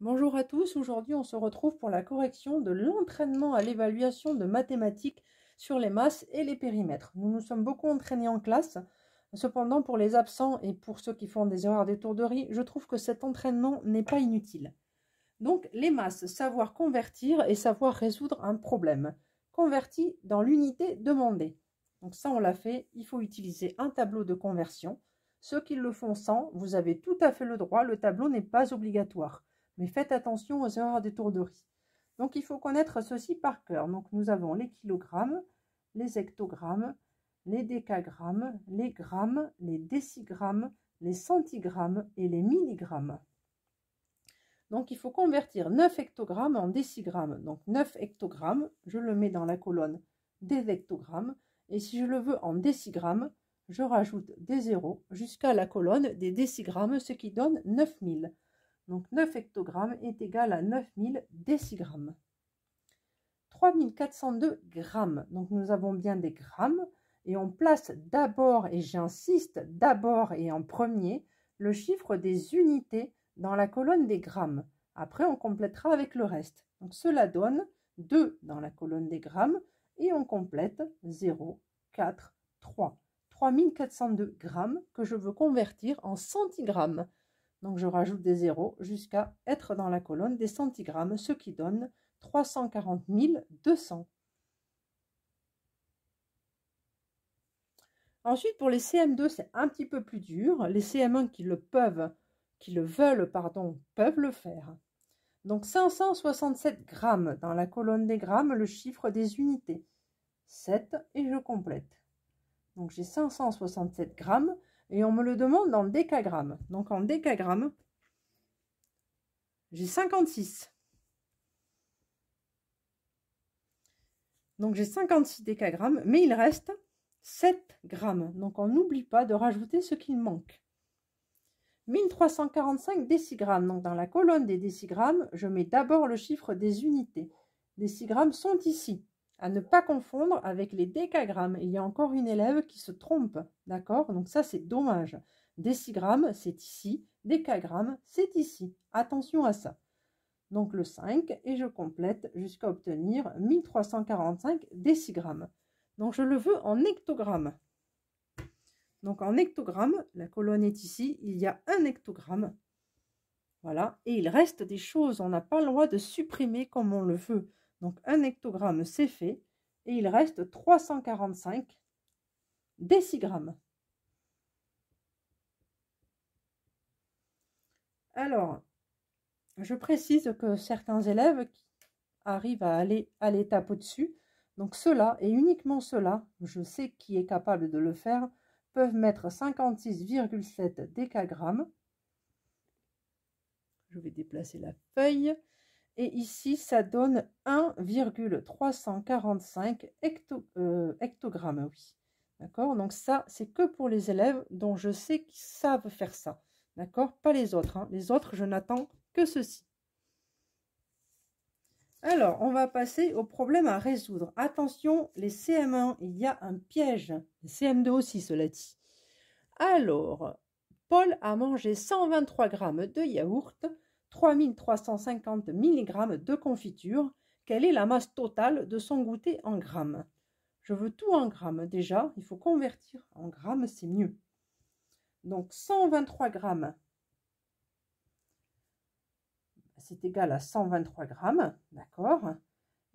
Bonjour à tous, aujourd'hui on se retrouve pour la correction de l'entraînement à l'évaluation de mathématiques sur les masses et les périmètres. Nous nous sommes beaucoup entraînés en classe, cependant pour les absents et pour ceux qui font des erreurs d'étourderie, je trouve que cet entraînement n'est pas inutile. Donc les masses, savoir convertir et savoir résoudre un problème, converti dans l'unité demandée. Donc ça on l'a fait, il faut utiliser un tableau de conversion. Ceux qui le font sans, vous avez tout à fait le droit, le tableau n'est pas obligatoire. Mais faites attention aux erreurs d'étourderie. Donc il faut connaître ceci par cœur. Donc nous avons les kilogrammes, les hectogrammes, les décagrammes, les grammes, les décigrammes, les centigrammes et les milligrammes. Donc il faut convertir 9 hectogrammes en décigrammes. Donc 9 hectogrammes, je le mets dans la colonne des hectogrammes. Et si je le veux en décigrammes, je rajoute des zéros jusqu'à la colonne des décigrammes, ce qui donne 9000. Donc 9 hectogrammes est égal à 9000 décigrammes. 3402 grammes. Donc nous avons bien des grammes et on place d'abord, et j'insiste, d'abord et en premier, le chiffre des unités dans la colonne des grammes. Après, on complétera avec le reste. Donc cela donne 2 dans la colonne des grammes et on complète 0, 4, 3. 3402 grammes que je veux convertir en centigrammes. Donc je rajoute des zéros jusqu'à être dans la colonne des centigrammes, ce qui donne 340 200. Ensuite, pour les CM2, c'est un petit peu plus dur. Les CM1 qui le veulent, peuvent le faire. Donc 567 grammes dans la colonne des grammes, le chiffre des unités. 7 et je complète. Donc j'ai 567 grammes. Et on me le demande en décagrammes. Donc en décagrammes, j'ai 56. Donc j'ai 56 décagrammes, mais il reste 7 grammes. Donc on n'oublie pas de rajouter ce qu'il manque. 1345 décigrammes. Donc dans la colonne des décigrammes, je mets d'abord le chiffre des unités. Décigrammes sont ici. À ne pas confondre avec les décagrammes. Il y a encore une élève qui se trompe. D'accord? Donc ça, c'est dommage. Décigrammes, c'est ici. Décagramme, c'est ici. Attention à ça. Donc le 5, et je complète jusqu'à obtenir 1345 décigrammes. Donc je le veux en hectogrammes. Donc en hectogrammes, la colonne est ici, il y a un hectogramme. Voilà, et il reste des choses, on n'a pas le droit de supprimer comme on le veut. Donc un hectogramme, c'est fait, et il reste 345 décigrammes. Alors, je précise que certains élèves arrivent à aller à l'étape au-dessus. Donc ceux-là, et uniquement ceux-là, je sais qui est capable de le faire, peuvent mettre 56,7 décagrammes. Je vais déplacer la feuille. Et ici, ça donne 1,345 hectogrammes. Oui. D'accord? Donc ça, c'est que pour les élèves dont je sais qu'ils savent faire ça. D'accord? Pas les autres. Hein. Les autres, je n'attends que ceci. Alors, on va passer au problème à résoudre. Attention, les CM1, il y a un piège. Les CM2 aussi, cela dit. Alors, Paul a mangé 123 grammes de yaourt, 3350 mg de confiture. Quelle est la masse totale de son goûter en grammes? Je veux tout en grammes. Déjà, il faut convertir en grammes, c'est mieux. Donc, 123 grammes, c'est égal à 123 grammes, d'accord?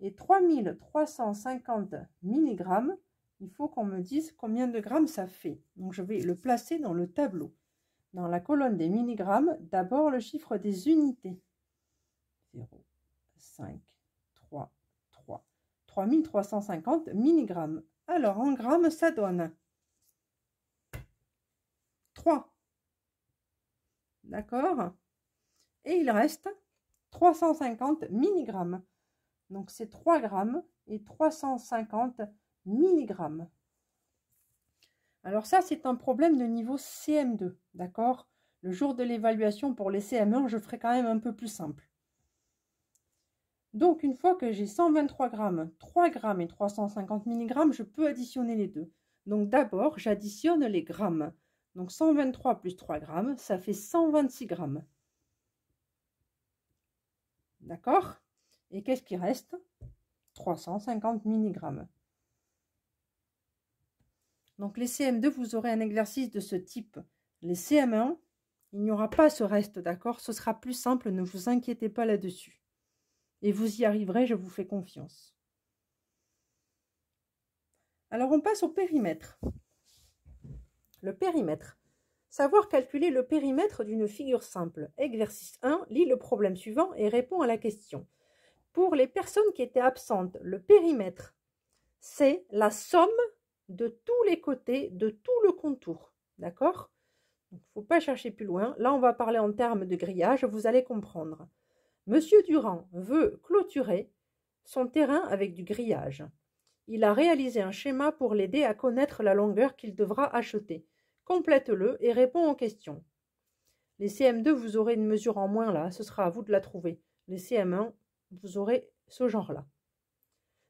Et 3350 mg, il faut qu'on me dise combien de grammes ça fait. Donc, je vais le placer dans le tableau. Dans la colonne des milligrammes, d'abord le chiffre des unités. 0, 5, 3, 3. 3350 mg. Alors, en grammes, ça donne 3. D'accord? Et il reste 350 mg. Donc, c'est 3 grammes et 350 mg. Alors ça, c'est un problème de niveau CM2, d'accord? Le jour de l'évaluation pour les CM1, je ferai quand même un peu plus simple. Donc, une fois que j'ai 123 grammes, 3 grammes et 350 mg, je peux additionner les deux. Donc, d'abord, j'additionne les grammes. Donc, 123 plus 3 grammes, ça fait 126 grammes. D'accord? Et qu'est-ce qui reste? 350 mg. Donc les CM2, vous aurez un exercice de ce type. Les CM1, il n'y aura pas ce reste, d'accord? Ce sera plus simple, ne vous inquiétez pas là-dessus. Et vous y arriverez, je vous fais confiance. Alors on passe au périmètre. Le périmètre. Savoir calculer le périmètre d'une figure simple. Exercice 1, lis le problème suivant et réponds à la question. Pour les personnes qui étaient absentes, le périmètre, c'est la somme de tous les côtés de tout le contour. D'accord? Il ne faut pas chercher plus loin. Là, on va parler en termes de grillage, vous allez comprendre. Monsieur Durand veut clôturer son terrain avec du grillage. Il a réalisé un schéma pour l'aider à connaître la longueur qu'il devra acheter. Complète-le et réponds aux questions. Les CM2, vous aurez une mesure en moins là, ce sera à vous de la trouver. Les CM1, vous aurez ce genre-là.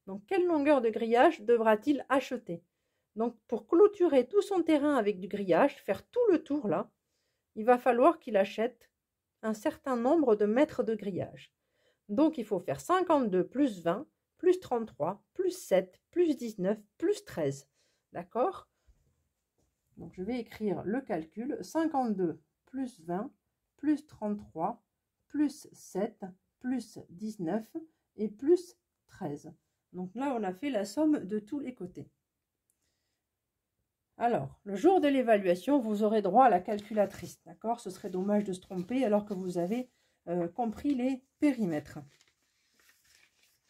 Donc, quelle longueur de grillage devra-t-il acheter? Donc, pour clôturer tout son terrain avec du grillage, faire tout le tour là, il va falloir qu'il achète un certain nombre de mètres de grillage. Donc, il faut faire 52 plus 20, plus 33, plus 7, plus 19, plus 13. D'accord? Donc, je vais écrire le calcul. 52 plus 20, plus 33, plus 7, plus 19 et plus 13. Donc là, on a fait la somme de tous les côtés. Alors, le jour de l'évaluation, vous aurez droit à la calculatrice. D'accord? Ce serait dommage de se tromper alors que vous avez compris les périmètres.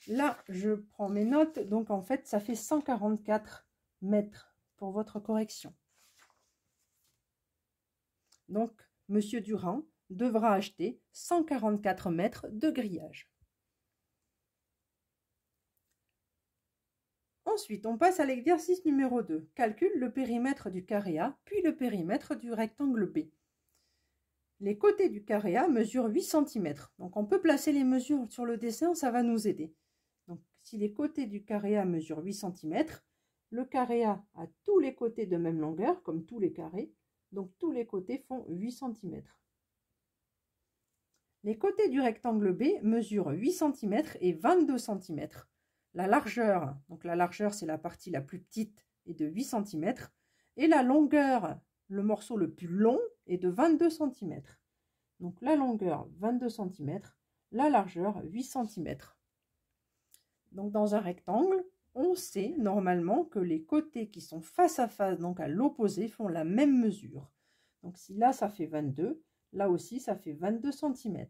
Là, je prends mes notes. Donc, en fait, ça fait 144 mètres pour votre correction. Donc, Monsieur Durand devra acheter 144 mètres de grillage. Ensuite, on passe à l'exercice numéro 2. Calcule le périmètre du carré A, puis le périmètre du rectangle B. Les côtés du carré A mesurent 8 cm. Donc, on peut placer les mesures sur le dessin, ça va nous aider. Donc, si les côtés du carré A mesurent 8 cm, le carré A a tous les côtés de même longueur, comme tous les carrés. Donc, tous les côtés font 8 cm. Les côtés du rectangle B mesurent 8 cm et 22 cm. La largeur, donc la largeur c'est la partie la plus petite, est de 8 cm. Et la longueur, le morceau le plus long, est de 22 cm. Donc la longueur 22 cm, la largeur 8 cm. Donc dans un rectangle, on sait normalement que les côtés qui sont face à face, donc à l'opposé, font la même mesure. Donc si là ça fait 22, là aussi ça fait 22 cm.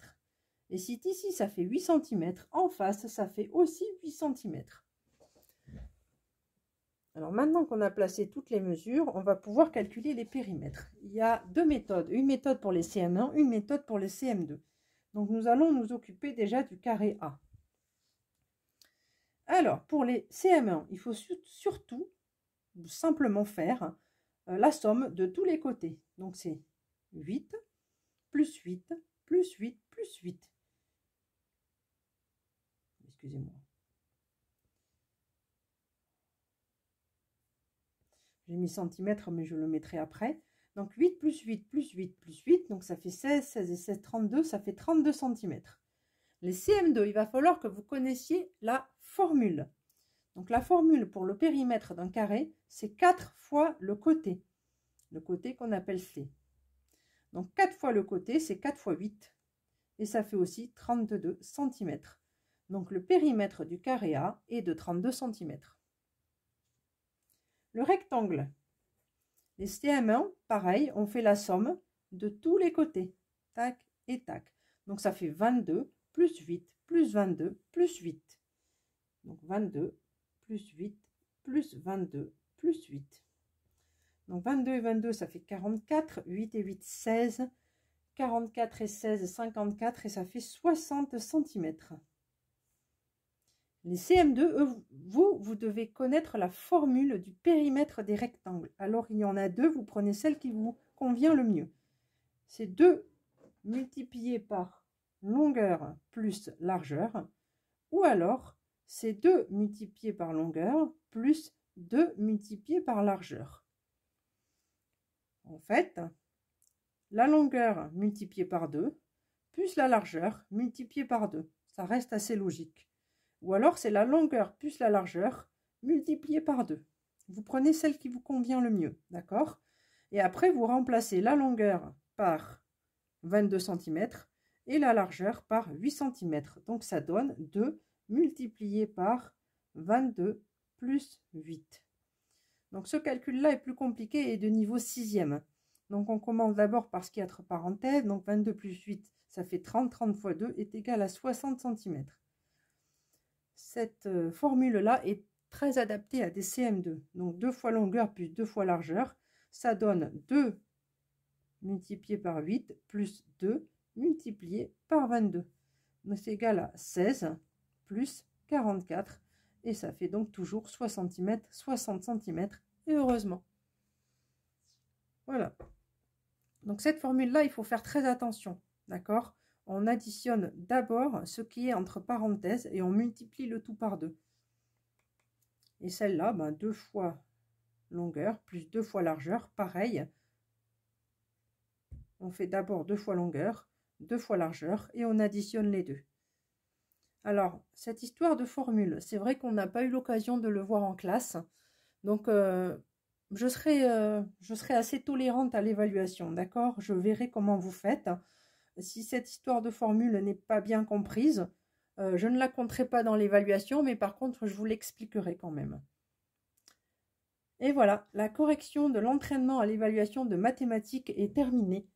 Et si ici ça fait 8 cm, en face ça fait aussi 8 cm. Alors maintenant qu'on a placé toutes les mesures, on va pouvoir calculer les périmètres. Il y a deux méthodes, une méthode pour les CM1, une méthode pour les CM2. Donc nous allons nous occuper déjà du carré A. Alors pour les CM1, il faut surtout simplement faire la somme de tous les côtés. Donc c'est 8 plus 8 plus 8 plus 8. Excusez-moi. J'ai mis centimètres, mais je le mettrai après. Donc 8 plus 8 plus 8 plus 8, donc ça fait 16, 16 et 16, 32, ça fait 32 cm. Les CM2, il va falloir que vous connaissiez la formule. Donc la formule pour le périmètre d'un carré, c'est 4 fois le côté qu'on appelle C. Donc 4 fois le côté, c'est 4 fois 8, et ça fait aussi 32 cm. Donc le périmètre du carré A est de 32 cm. Le rectangle. Les CM1, pareil, on fait la somme de tous les côtés. Tac et tac. Donc ça fait 22 plus 8 plus 22 plus 8. Donc 22 plus 8 plus 22 plus 8. Donc 22 et 22, ça fait 44. 8 et 8, 16. 44 et 16, 54 et ça fait 60 cm. Les CM2, eux, vous devez connaître la formule du périmètre des rectangles. Alors, il y en a deux, vous prenez celle qui vous convient le mieux. C'est 2 multiplié par longueur plus largeur, ou alors c'est 2 multiplié par longueur plus 2 multiplié par largeur. En fait, la longueur multipliée par 2 plus la largeur multipliée par 2. Ça reste assez logique. Ou alors, c'est la longueur plus la largeur multipliée par 2. Vous prenez celle qui vous convient le mieux, d'accord? Et après, vous remplacez la longueur par 22 cm et la largeur par 8 cm. Donc, ça donne 2 multiplié par 22 plus 8. Donc, ce calcul-là est plus compliqué et de niveau 6e. Donc, on commence d'abord par ce qui est entre parenthèses. Donc, 22 plus 8, ça fait 30. 30 fois 2 est égal à 60 cm. Cette formule-là est très adaptée à des CM2. Donc, 2 fois longueur plus 2 fois largeur, ça donne 2 multiplié par 8 plus 2 multiplié par 22. Donc, c'est égal à 16 plus 44. Et ça fait donc toujours 60 cm, et heureusement. Voilà. Donc cette formule-là, il faut faire très attention, d'accord? On additionne d'abord ce qui est entre parenthèses et on multiplie le tout par 2. Et celle-là, 2 fois longueur plus 2 fois largeur, pareil. On fait d'abord 2 fois longueur, 2 fois largeur et on additionne les deux. Alors, cette histoire de formule, c'est vrai qu'on n'a pas eu l'occasion de le voir en classe. Donc, je serai assez tolérante à l'évaluation, d'accord? Je verrai comment vous faites. Si cette histoire de formule n'est pas bien comprise, je ne la compterai pas dans l'évaluation, mais par contre, je vous l'expliquerai quand même. Et voilà, la correction de l'entraînement à l'évaluation de mathématiques est terminée.